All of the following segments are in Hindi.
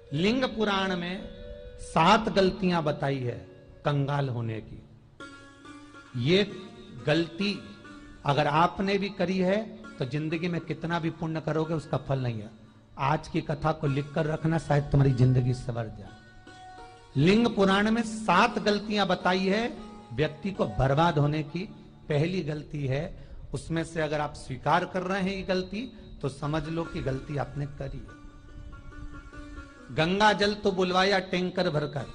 लिंग पुराण में 7 गलतियां बताई है कंगाल होने की। ये गलती अगर आपने भी करी है तो जिंदगी में कितना भी पुण्य करोगे उसका फल नहीं है। आज की कथा को लिखकर रखना, शायद तुम्हारी जिंदगी संवर जाए। लिंग पुराण में 7 गलतियां बताई है व्यक्ति को बर्बाद होने की। पहली गलती है, उसमें से अगर आप स्वीकार कर रहे हैं ये गलती तो समझ लो कि गलती आपने करी है। गंगा जल तो बुलवाया टैंकर भरकर,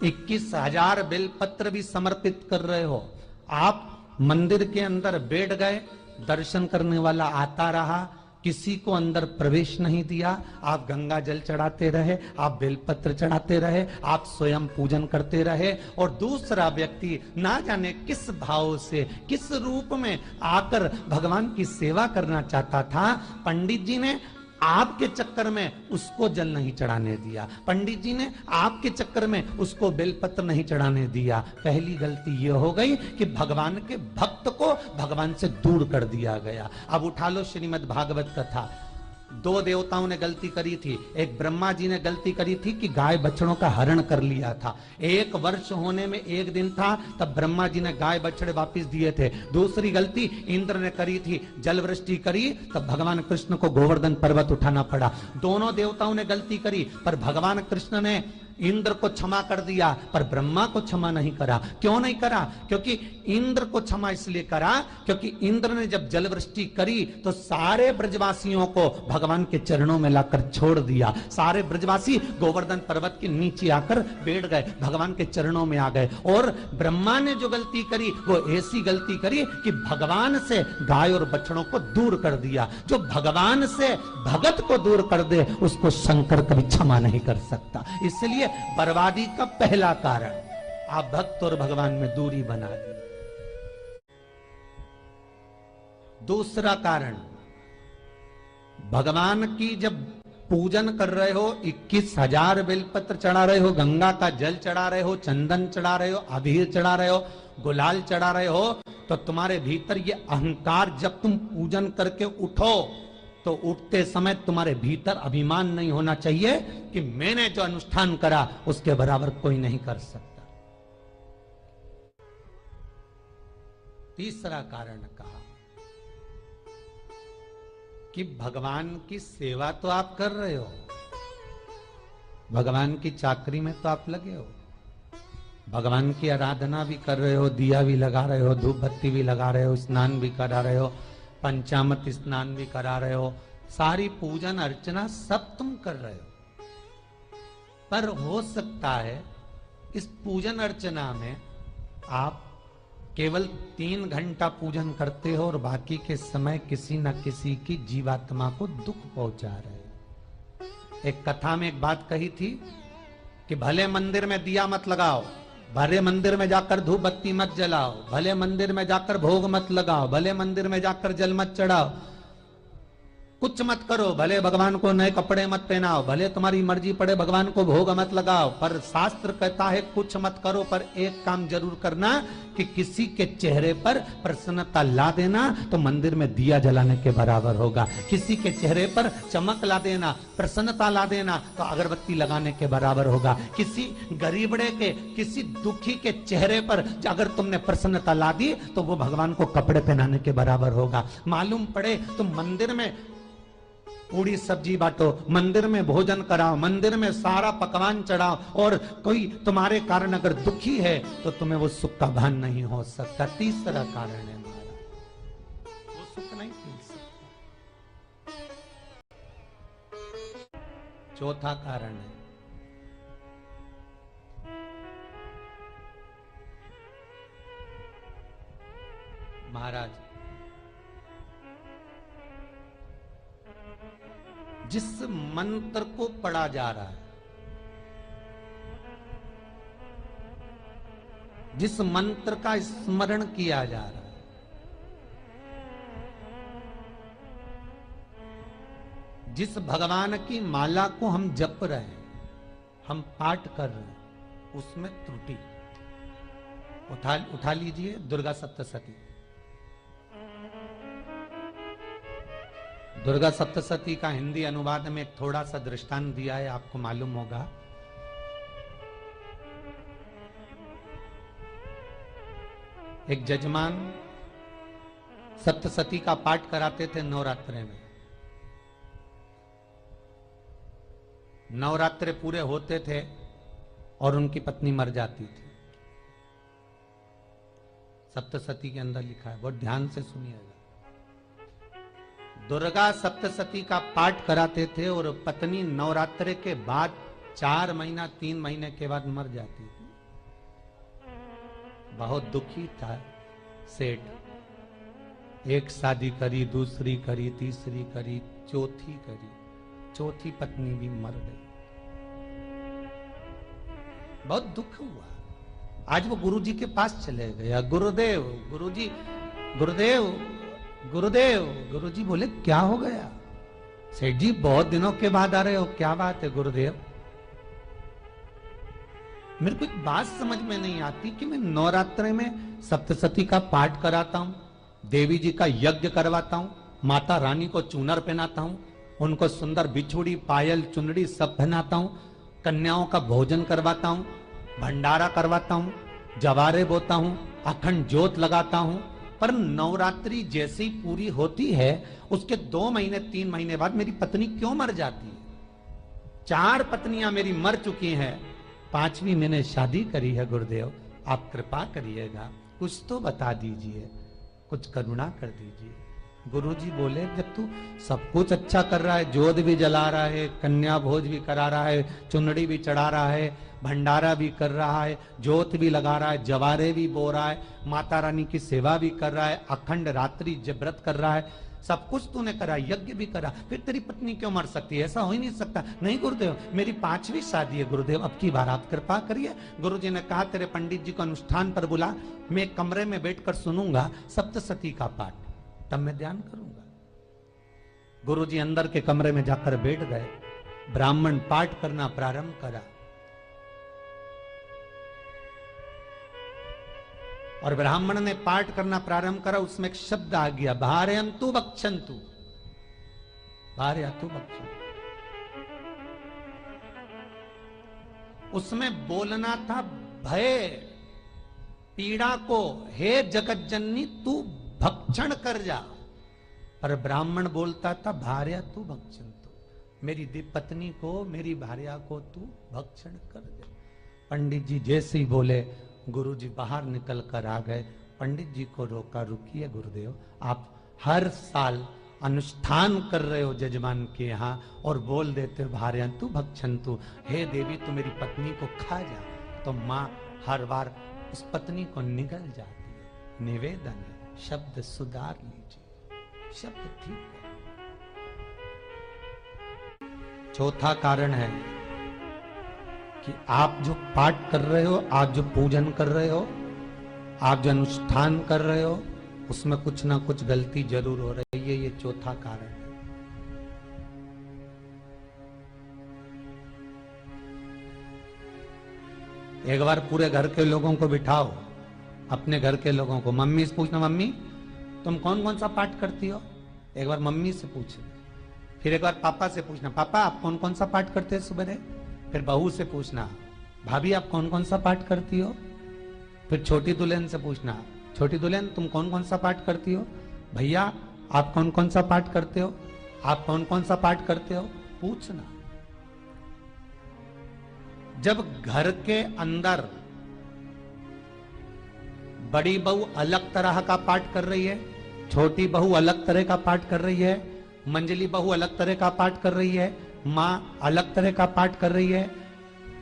21,000 बेलपत्र भी समर्पित कर रहे हो। आप मंदिर के अंदर बैठ गए, दर्शन करने वाला आता रहा, किसी को अंदर प्रवेश नहीं दिया। आप गंगा जल चढ़ाते रहे, आप बेलपत्र चढ़ाते रहे, आप स्वयं पूजन करते रहे, और दूसरा व्यक्ति ना जाने किस भाव से, किस रूप में आकर भगवान की सेवा करना चाहता था। पंडित जी ने आपके चक्कर में उसको जल नहीं चढ़ाने दिया, पंडित जी ने आपके चक्कर में उसको बेलपत्र नहीं चढ़ाने दिया। पहली गलती यह हो गई कि भगवान के भक्त को भगवान से दूर कर दिया गया। अब उठा लो श्रीमद् भागवत कथा। 2 देवताओं ने गलती करी थी। एक ब्रह्मा जी ने गलती करी थी कि गाय बछड़ों का हरण कर लिया था। 1 वर्ष होने में 1 दिन था तब ब्रह्मा जी ने गाय बछड़े वापस दिए थे। दूसरी गलती इंद्र ने करी थी, जल वृष्टि करी तब भगवान कृष्ण को गोवर्धन पर्वत उठाना पड़ा। दोनों देवताओं ने गलती करी, पर भगवान कृष्ण ने इंद्र को क्षमा कर दिया पर ब्रह्मा को क्षमा नहीं करा। क्यों नहीं करा? क्योंकि इंद्र को क्षमा इसलिए करा क्योंकि इंद्र ने जब जलवृष्टि करी तो सारे ब्रजवासियों को भगवान के चरणों में लाकर छोड़ दिया। सारे ब्रजवासी गोवर्धन पर्वत के नीचे आकर बैठ गए, भगवान के चरणों में आ गए। और ब्रह्मा ने जो गलती करी वो ऐसी गलती करी कि भगवान से गाय और बछड़ों को दूर कर दिया। जो भगवान से भगत को दूर कर दे उसको शंकर कभी क्षमा नहीं कर सकता। इसलिए बर्बादी का पहला कारण आप भक्त और भगवान में दूरी बना दी। दूसरा कारण, भगवान की जब पूजन कर रहे हो, 21,000 बेलपत्र चढ़ा रहे हो, गंगा का जल चढ़ा रहे हो, चंदन चढ़ा रहे हो, अबीर चढ़ा रहे हो, गुलाल चढ़ा रहे हो, तो तुम्हारे भीतर ये अहंकार, जब तुम पूजन करके उठो तो उठते समय तुम्हारे भीतर अभिमान नहीं होना चाहिए कि मैंने जो अनुष्ठान करा उसके बराबर कोई नहीं कर सकता। तीसरा कारण कहा कि भगवान की सेवा तो आप कर रहे हो, भगवान की चाकरी में तो आप लगे हो, भगवान की आराधना भी कर रहे हो, दिया भी लगा रहे हो, धूप बत्ती भी लगा रहे हो, स्नान भी करा रहे हो, पंचामृत स्नान भी करा रहे हो, सारी पूजन अर्चना सब तुम कर रहे हो। पर हो सकता है इस पूजन अर्चना में आप केवल 3 घंटा पूजन करते हो और बाकी के समय किसी न किसी की जीवात्मा को दुख पहुंचा रहे हो। एक कथा में एक बात कही थी कि भले मंदिर में दिया मत लगाओ, भले मंदिर में जाकर धूप बत्ती मत जलाओ, भले मंदिर में जाकर भोग मत लगाओ, भले मंदिर में जाकर जल मत चढ़ाओ, कुछ मत करो, भले भगवान को नए कपड़े मत पहनाओ, भले तुम्हारी मर्जी पड़े भगवान को भोग मत लगाओ, पर शास्त्र कहता है कुछ मत करो, पर एक काम जरूर करना कि किसी के चेहरे पर प्रसन्नता ला देना तो मंदिर में दिया जलाने के बराबर होगा। किसी के चेहरे पर चमक ला देना, प्रसन्नता ला देना तो अगरबत्ती लगाने के बराबर होगा। किसी गरीबड़े के, किसी दुखी के चेहरे पर अगर तुमने प्रसन्नता ला दी तो वो भगवान को कपड़े पहनाने के बराबर होगा। मालूम पड़े तुम मंदिर में पूरी सब्जी बांटो, मंदिर में भोजन कराओ, मंदिर में सारा पकवान चढ़ाओ, और कोई तुम्हारे कारण अगर दुखी है तो तुम्हें वो सुख का भान नहीं हो सकता। तीसरा कारण है हमारा, वो सुख नहीं पी सकता। चौथा कारण है महाराज, जिस मंत्र को पढ़ा जा रहा है, जिस मंत्र का स्मरण किया जा रहा है, जिस भगवान की माला को हम जप रहे हैं, हम पाठ कर रहे हैं, उसमें त्रुटि उठा लीजिए। दुर्गा सप्तशती, दुर्गा सप्तशती का हिंदी अनुवाद में एक थोड़ा सा दृष्टांत दिया है, आपको मालूम होगा। एक जजमान सप्तशती का पाठ कराते थे नवरात्रे में। नवरात्रे पूरे होते थे और उनकी पत्नी मर जाती थी। सप्तशती के अंदर लिखा है, बहुत ध्यान से सुनिएगा। दुर्गा सप्तशती का पाठ कराते थे और पत्नी नवरात्रे के बाद 4 महीना 3 महीने के बाद मर जाती थी। बहुत दुखी था सेठ। एक शादी करी, दूसरी करी, तीसरी करी, चौथी करी, चौथी पत्नी भी मर गई। बहुत दुख हुआ। आज वो गुरुजी के पास चले गया, गुरुदेव, गुरुजी, गुरुदेव, गुरुदेव। गुरुजी बोले क्या हो गया? सेठ जी बहुत दिनों के बाद आ रहे हो, क्या बात है गुरुदेव? मेरे को एक बात समझ में नहीं आती कि मैं नवरात्रे में सप्तशती का पाठ कराता हूं, देवी जी का यज्ञ करवाता हूं, माता रानी को चूनर पहनाता हूं, उनको सुंदर बिछुड़ी, पायल, चुनड़ी सब पहनाता हूं, कन्याओं का भोजन करवाता हूं, भंडारा करवाता हूं, जवारे बोता हूं, अखंड ज्योत लगाता हूं, पर नवरात्रि जैसी पूरी होती है उसके 2 महीने 3 महीने बाद मेरी पत्नी क्यों मर जाती है? 4 पत्नियां मेरी मर चुकी हैं, 5वीं मैंने शादी करी है। गुरुदेव आप कृपा करिएगा, कुछ तो बता दीजिए, कुछ करुणा कर दीजिए। गुरुजी बोले जब तू सब कुछ अच्छा कर रहा है, जोत भी जला रहा है, कन्या भोज भी करा रहा है, चुनड़ी भी चढ़ा रहा है, भंडारा भी कर रहा है, जोत भी लगा रहा है, जवारे भी बो रहा है, माता रानी की सेवा भी कर रहा है, अखंड रात्रि व्रत कर रहा है, सब कुछ तूने करा, यज्ञ भी करा, फिर तेरी पत्नी क्यों मर सकती है? ऐसा हो ही नहीं सकता। नहीं गुरुदेव, मेरी 5वीं शादी है गुरुदेव, अब की बार आप कृपा करिए। गुरुजी ने कहा तेरे पंडित जी को अनुष्ठान पर बुला, मैं कमरे में बैठकर सुनूंगा सप्तशती का पाठ, तब मैं ध्यान करूंगा। गुरुजी अंदर के कमरे में जाकर बैठ गए, ब्राह्मण पाठ करना प्रारंभ करा और ब्राह्मण ने पाठ करना प्रारंभ करा। उसमें एक शब्द आ गया, भार्यन्तु भक्षन्तु, भार्यन्तु भक्षन्तु। उसमें बोलना था भय पीड़ा को, हे जगत जननी तू भक्षण कर जा, पर ब्राह्मण बोलता था भार्यन्तु भक्षन्तु, मेरी पत्नी को, मेरी भार्या को तू भक्षण कर दे। पंडित जी जैसे ही बोले गुरुजी बाहर निकल कर आ गए। पंडित जी को रोका, रुकिए गुरुदेव, आप हर साल अनुष्ठान कर रहे हो जजमान के यहाँ और बोल देते हो भार्यन्तु भक्षन्तु, हे देवी तू मेरी पत्नी को खा जा, तो माँ हर बार उस पत्नी को निगल जाती है। निवेदन है, शब्द सुधार लीजिए, शब्द ठीक है। चौथा कारण है कि आप जो पाठ कर रहे हो, आप जो पूजन कर रहे हो, आप जो अनुष्ठान कर रहे हो, उसमें कुछ ना कुछ गलती जरूर हो रही है। ये चौथा कारण है। एक बार पूरे घर के लोगों को बिठाओ, अपने घर के लोगों को, मम्मी से पूछना, मम्मी तुम कौन कौन सा पाठ करती हो? एक बार मम्मी से पूछना। फिर एक बार पापा से पूछना, पापा आप कौन कौन सा पाठ करते हैं सुबह? फिर बहू से पूछना, भाभी आप कौन कौन सा पाठ करती हो? फिर छोटी दुल्हन से पूछना, छोटी दुल्हन तुम कौन कौन सा पाठ करती हो? भैया आप कौन कौन सा पाठ करते हो? आप कौन कौन सा पाठ करते हो? पूछना। जब घर के अंदर बड़ी बहू अलग तरह का पाठ कर रही है, छोटी बहू अलग तरह का पाठ कर रही है, मंजली बहू अलग तरह का पाठ कर रही है, माँ अलग तरह का पाठ कर रही है,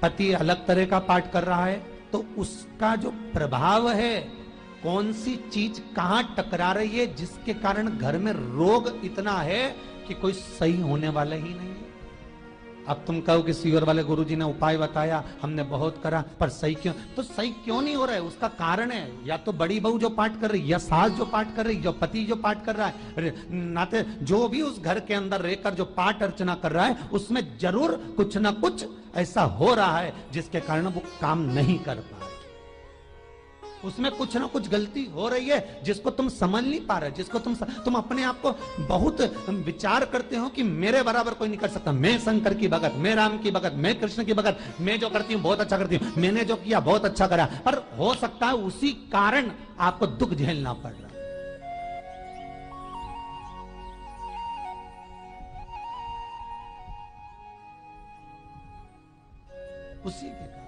पति अलग तरह का पाठ कर रहा है, तो उसका जो प्रभाव है, कौन सी चीज कहां टकरा रही है, जिसके कारण घर में रोग इतना है कि कोई सही होने वाला ही नहीं है। अब तुम कहो कि सीवर वाले गुरुजी ने उपाय बताया, हमने बहुत करा, पर सही क्यों? तो सही क्यों नहीं हो रहा है? उसका कारण है या तो बड़ी बहू जो पाठ कर रही, या सास जो पाठ कर रही, या पति जो पाठ कर रहा है, नाते जो भी उस घर के अंदर रहकर जो पाठ अर्चना कर रहा है, उसमें जरूर कुछ ना कुछ ऐसा हो रहा है जिसके कारण वो काम नहीं कर पा रहे। उसमें कुछ ना कुछ गलती हो रही है जिसको तुम समझ नहीं पा रहे, जिसको तुम अपने आप को बहुत विचार करते हो कि मेरे बराबर कोई नहीं कर सकता, मैं शंकर की भगत, मैं राम की भगत, मैं कृष्ण की भगत, मैं जो करती हूँ बहुत अच्छा करती हूँ, मैंने जो किया बहुत अच्छा करा। पर हो सकता है उसी कारण आपको दुख झेलना पड़ रहा। उसी के कारण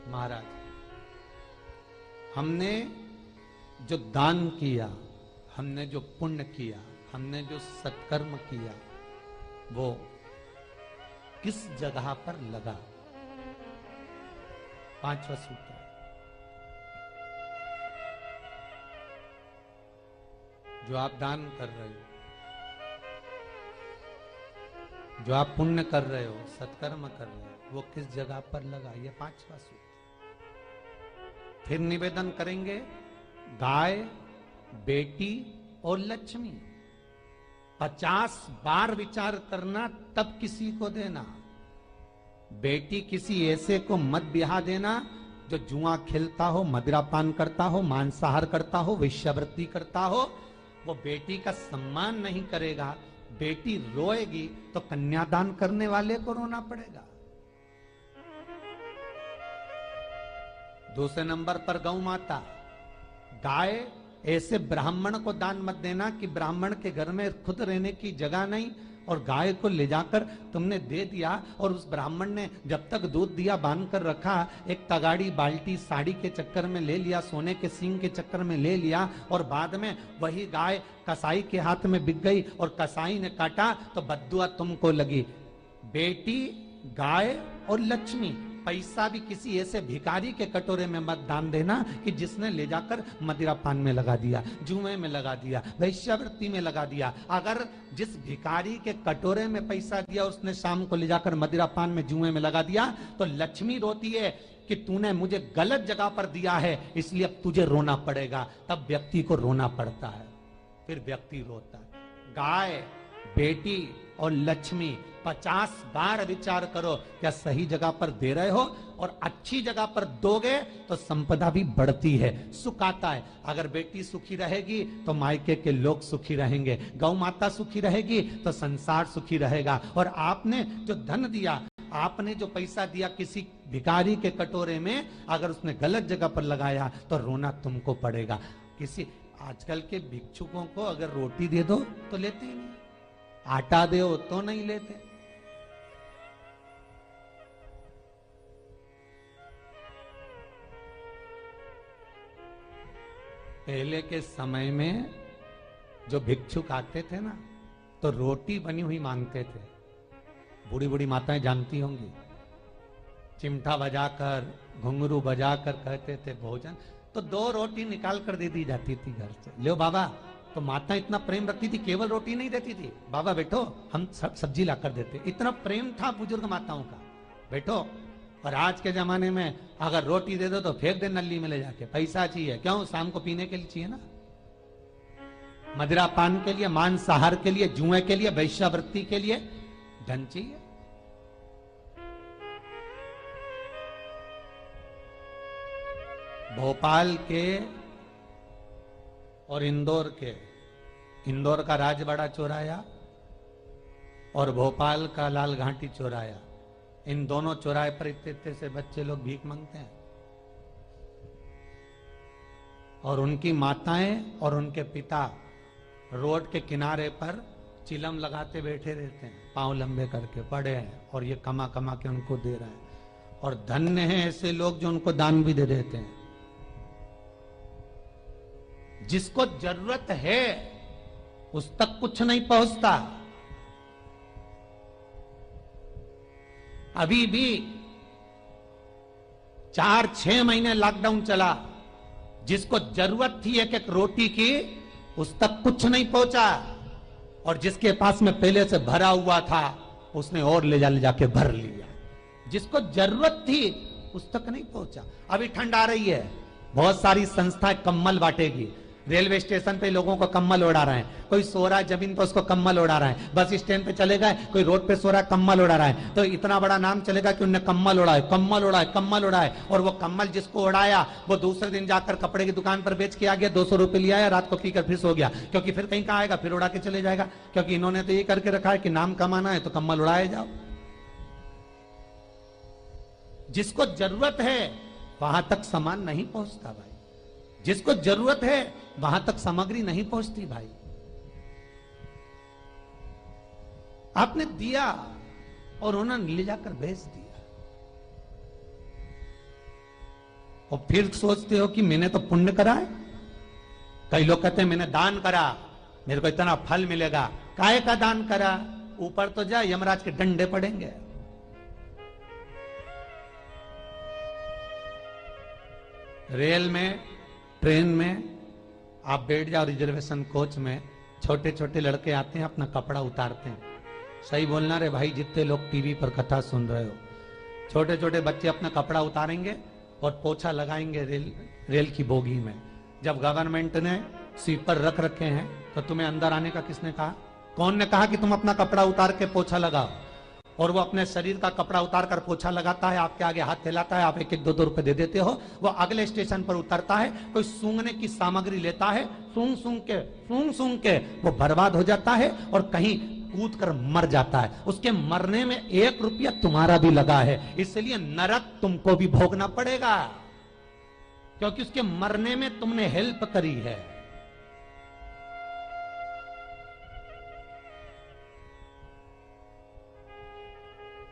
महाराज, हमने जो दान किया, हमने जो पुण्य किया, हमने जो सत्कर्म किया, वो किस जगह पर लगा? पांचवा सूत्र, जो आप दान कर रहे हो, जो आप पुण्य कर रहे हो, सत्कर्म कर रहे हो, वो किस जगह पर लगा? ये पांचवा सूत्र। फिर निवेदन करेंगे, गाय, बेटी और लक्ष्मी 50 बार विचार करना, तब किसी को देना। बेटी किसी ऐसे को मत ब्याह देना जो जुआ खेलता हो, मदिरापान करता हो, मांसाहार करता हो, वेश्यावृत्ति करता हो। वो बेटी का सम्मान नहीं करेगा। बेटी रोएगी तो कन्यादान करने वाले को रोना पड़ेगा। दूसरे नंबर पर गौ माता, गाय ऐसे ब्राह्मण को दान मत देना कि ब्राह्मण के घर में खुद रहने की जगह नहीं और गाय को ले जाकर तुमने दे दिया और उस ब्राह्मण ने जब तक दूध दिया बांध कर रखा, एक तगाड़ी बाल्टी साड़ी के चक्कर में ले लिया, सोने के सींग के चक्कर में ले लिया और बाद में वही गाय कसाई के हाथ में बिक गई और कसाई ने काटा तो बद्दुआ तुमको लगी। बेटी, गाय और लक्ष्मी, पैसा भी किसी ऐसे भिखारी के कटोरे में मत दान देना कि जिसने ले जाकर मदिरापान में लगा दिया, जुए में लगा दिया, वेश्यावृत्ति में लगा दिया। अगर जिस भिखारी के कटोरे में पैसा दिया उसने शाम को ले जाकर मदिरापान में, जुए में लगा दिया, तो लक्ष्मी रोती है कि तूने मुझे गलत जगह पर दिया है, इसलिए अब तुझे रोना पड़ेगा। तब व्यक्ति को रोना पड़ता है, फिर व्यक्ति रोता है। गाय, बेटी और लक्ष्मी 50 बार विचार करो, क्या सही जगह पर दे रहे हो? और अच्छी जगह पर दोगे तो संपदा भी बढ़ती है, सुख आता है। अगर बेटी सुखी रहेगी तो मायके के लोग सुखी रहेंगे, गौ माता सुखी रहेगी तो संसार सुखी रहेगा। और आपने जो धन दिया, आपने जो पैसा दिया किसी भिखारी के कटोरे में, अगर उसने गलत जगह पर लगाया तो रोना तुमको पड़ेगा। किसी आजकल के भिक्षुकों को अगर रोटी दे दो तो लेते ही नहीं, आटा दो तो नहीं लेते। पहले के समय में जो भिक्षुक आते थे ना, तो रोटी बनी हुई मांगते थे। बूढ़ी बूढ़ी माताएं जानती होंगी, चिमटा बजाकर, घुंघरू बजाकर कहते थे भोजन, तो 2 रोटी निकाल कर दे दी जाती थी घर से। लो बाबा, तो माता इतना प्रेम रखती थी, केवल रोटी नहीं देती थी, बाबा बैठो हम सब्जी लाकर देते। इतना प्रेम था बुजुर्ग माताओं का, बैठो। और आज के जमाने में अगर रोटी दे दो तो फेंक दे नली में ले जाके, पैसा चाहिए। क्यों? शाम को पीने के लिए चाहिए ना, मदिरा पान के लिए, मांसाहार के लिए, जुए के लिए, वैश्यावृत्ति के लिए धन चाहिए। भोपाल के और इंदौर के, इंदौर का राजवाड़ा चौराया और भोपाल का लाल घाटी चौराया, इन दोनों चौराहे पर इतने से बच्चे लोग भीख मांगते हैं और उनकी माताएं और उनके पिता रोड के किनारे पर चिलम लगाते बैठे रहते हैं, पांव लंबे करके पड़े हैं और ये कमा कमा के उनको दे रहे हैं। और धन्य हैं ऐसे लोग जो उनको दान भी दे देते हैं। जिसको जरूरत है उस तक कुछ नहीं पहुंचता। अभी भी 4-6 महीने लॉकडाउन चला, जिसको जरूरत थी एक रोटी की उस तक कुछ नहीं पहुंचा, और जिसके पास में पहले से भरा हुआ था उसने और ले जाके भर लिया। जिसको जरूरत थी उस तक नहीं पहुंचा। अभी ठंड आ रही है, बहुत सारी संस्थाएं कंबल बांटेगी, रेलवे स्टेशन पे लोगों को कम्बल उड़ा रहे हैं, कोई सो रहा है जमीन पर उसको कम्बल उड़ा रहा है, बस स्टैंड पे चले गए कोई रोड पे सो रहा है कम्बल उड़ा रहा है, तो इतना बड़ा नाम चलेगा कि उनने कम्बल उड़ाए, कम्बल उड़ाए, कम्बल उड़ाए। और वो कम्बल जिसको उड़ाया वो दूसरे दिन जाकर कपड़े की दुकान पर बेच के आ गया, 200 रुपए लिया है, रात को पीकर फिर सो गया, क्योंकि फिर कहीं कहाँ आएगा, फिर उड़ा के चले जाएगा, क्योंकि इन्होंने तो ये करके रखा है कि नाम कमाना है तो कम्बल उड़ाए जाओ। जिसको जरूरत है वहां तक सामान नहीं पहुंचता भाई, जिसको जरूरत है वहां तक सामग्री नहीं पहुंचती भाई। आपने दिया और उन्होंने ले जाकर बेच दिया, और फिर सोचते हो कि मैंने तो पुण्य करा है। कई लोग कहते हैं मैंने दान करा, मेरे को इतना फल मिलेगा। काहे का दान करा? ऊपर तो जा, यमराज के डंडे पड़ेंगे। रेल में, ट्रेन में आप बैठ जाओ, रिजर्वेशन कोच में छोटे छोटे लड़के आते हैं, अपना कपड़ा उतारते हैं। सही बोलना रे भाई, जितने लोग टीवी पर कथा सुन रहे हो, छोटे छोटे बच्चे अपना कपड़ा उतारेंगे और पोछा लगाएंगे रेल की बोगी में। जब गवर्नमेंट ने स्वीपर रख रखे हैं तो तुम्हें अंदर आने का किसने कहा? कौन ने कहा कि तुम अपना कपड़ा उतार के पोछा लगाओ? और वो अपने शरीर का कपड़ा उतार कर पोछा लगाता है, आपके आगे हाथ फैलाता है, आप 1-1, 2-2 रुपए दे देते हो। वो अगले स्टेशन पर उतरता है, कोई सूंघने की सामग्री लेता है, सूंघ सूंघ के वो बर्बाद हो जाता है और कहीं कूद कर मर जाता है। उसके मरने में 1 रुपया तुम्हारा भी लगा है, इसलिए नरक तुमको भी भोगना पड़ेगा, क्योंकि उसके मरने में तुमने हेल्प करी है।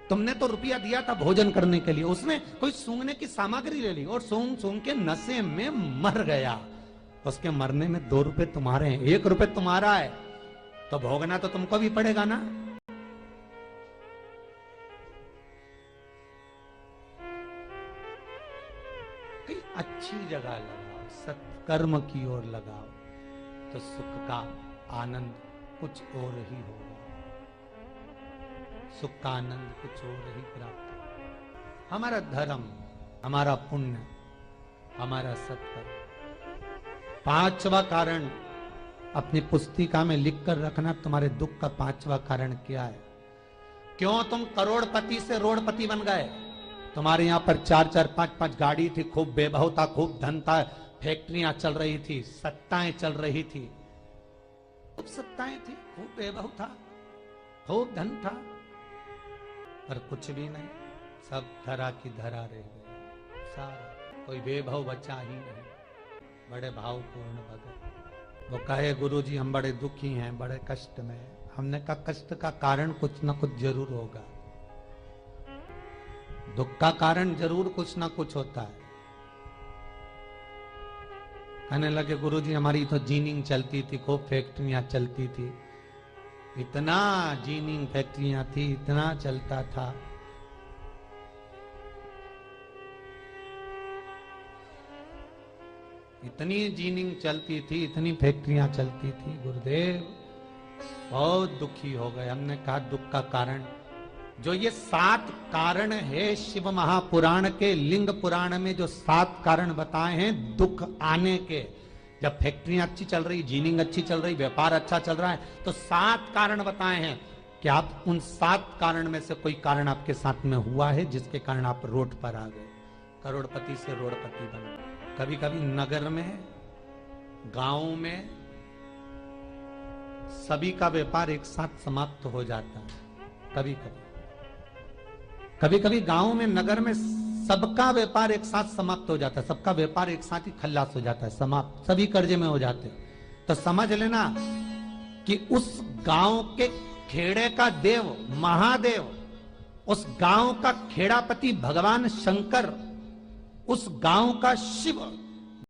तुमने तो रुपया दिया था भोजन करने के लिए, उसने कोई सूंघने की सामग्री ले ली और सूंघ सूंघ के नशे में मर गया। उसके मरने में 2 रुपए तुम्हारे हैं, 1 रुपए तुम्हारा है, तो भोगना तो तुमको भी पड़ेगा ना। कई अच्छी जगह लगाओ, सत्कर्म की ओर लगाओ, तो सुख का आनंद कुछ और ही होगा, सुख का आनंद कुछ और ही प्राप्त होगा। हमारा धर्म, हमारा पुण्य, हमारा सत्कर्म। 5वां कारण अपनी पुस्तिका में लिखकर रखना, तुम्हारे दुख का 5वां कारण क्या है? क्यों तुम करोड़पति से रोड़पति बन गए? तुम्हारे यहां पर 4-4, 5-5 गाड़ी थी, खूब वैभव था, खूब धन था, फैक्ट्रियां चल रही थी, सत्ताएं चल रही थी, खूब सत्ताएं थी, खूब वैभव था, खूब धन था, पर कुछ भी नहीं, सब धरा की धरा रह गए सारा, कोई वैभव बचा ही नहीं। बड़े भावपूर्ण भगत वो कहे, गुरुजी हम बड़े दुखी हैं, बड़े कष्ट में। हमने कहा कष्ट का कारण कुछ ना कुछ जरूर होगा, दुख का कारण जरूर कुछ ना कुछ होता है। कहने लगे गुरुजी हमारी तो जीनिंग चलती थी, खूब फैक्ट्रियां चलती थी, इतना जीनिंग फैक्ट्रियां थी, इतना चलता था, इतनी जीनिंग चलती थी, इतनी फैक्ट्रियां चलती थी, गुरुदेव बहुत दुखी हो गए। हमने कहा दुख का कारण, जो ये 7 कारण है शिव महापुराण के, लिंग पुराण में जो 7 कारण बताए हैं दुख आने के, जब फैक्ट्रियां अच्छी चल रही, जीनिंग अच्छी चल रही, व्यापार अच्छा चल रहा है, तो 7 कारण बताए हैं कि आप उन 7 कारण में से कोई कारण आपके साथ में हुआ है जिसके कारण आप रोड पर आ गए, करोड़पति से रोडपति बन गए। कभी कभी नगर में, गांव में सभी का व्यापार एक साथ समाप्त हो जाता है। कभी कभी गांव में, नगर में सबका व्यापार एक साथ समाप्त हो जाता है, सबका व्यापार एक साथ ही खल्लास हो जाता है, समाप्त, सभी कर्जे में हो जाते हैं। तो समझ लेना कि उस गांव के खेड़े का देव महादेव, उस गांव का खेड़ापति भगवान शंकर, उस गांव का शिव